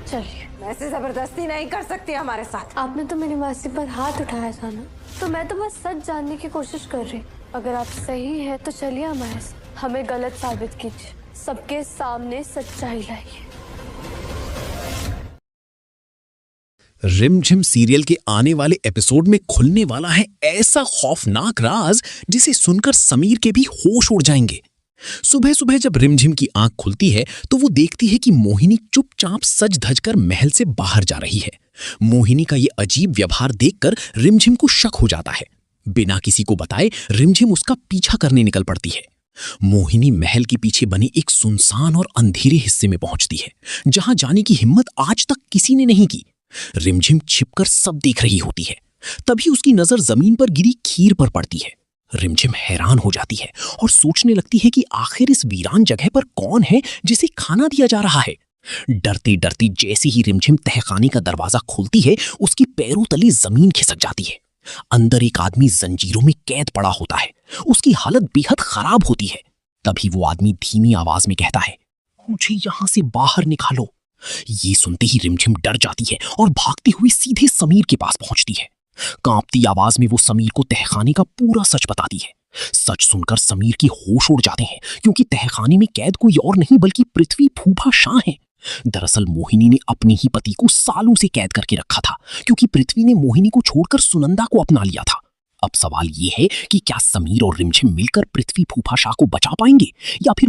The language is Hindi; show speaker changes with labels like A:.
A: चलिए।
B: मैं ऐसे जबरदस्ती नहीं कर सकती हमारे साथ।
A: आपने तो मेरी मासी पर हाथ उठाया था ना, तो मैं तो बस सच जानने की कोशिश कर रही। अगर आप सही है तो चलिए हमारे साथ, हमें गलत साबित कीजिए, सबके सामने सच्चाई लाइए।
C: रिमझिम सीरियल के आने वाले एपिसोड में खुलने वाला है ऐसा खौफनाक राज जिसे सुनकर समीर के भी होश उड़ जाएंगे। सुबह सुबह जब रिमझिम की आंख खुलती है तो वो देखती है कि मोहिनी चुपचाप सज धज कर महल से बाहर जा रही है। मोहिनी का ये अजीब व्यवहार देखकर रिमझिम को शक हो जाता है। बिना किसी को बताए रिमझिम उसका पीछा करने निकल पड़ती है। मोहिनी महल के पीछे बने एक सुनसान और अंधेरे हिस्से में पहुंचती है, जहां जाने की हिम्मत आज तक किसी ने नहीं की। रिमझिम छिपकर सब देख रही होती है। तभी उसकी नजर जमीन पर गिरी खीर पर पड़ती है। रिमझिम हैरान हो जाती है और सोचने लगती है कि आखिर इस वीरान जगह पर कौन है जिसे खाना दिया जा रहा है। डरती डरती जैसे ही रिमझिम तहखाने का दरवाजा खोलती है, उसके पैरों तले जमीन खिसक जाती है। अंदर एक आदमी जंजीरों में कैद पड़ा होता है। उसकी हालत बेहद खराब होती है। तभी वो आदमी धीमी आवाज में कहता है, मुझे यहां से बाहर निकालो। ये सुनते ही रिमझिम डर जाती है और भागती हुई सीधे समीर के पास पहुंचती है। कांपती आवाज में वो समीर को तहखाने का पूरा सच बताती है। सच सुनकर समीर की होश उड़ जाते हैं, क्योंकि तहखाने में कैद कोई और नहीं बल्कि पृथ्वी फूफा शाह है। दरअसल मोहिनी ने अपने ही पति को सालों से कैद करके रखा था, क्योंकि पृथ्वी ने मोहिनी को छोड़कर सुनंदा को अपना लिया था। अब सवाल ये है कि क्या समीर और रिमझिम मिलकर पृथ्वी फूफा शाह को बचा पाएंगे या फिर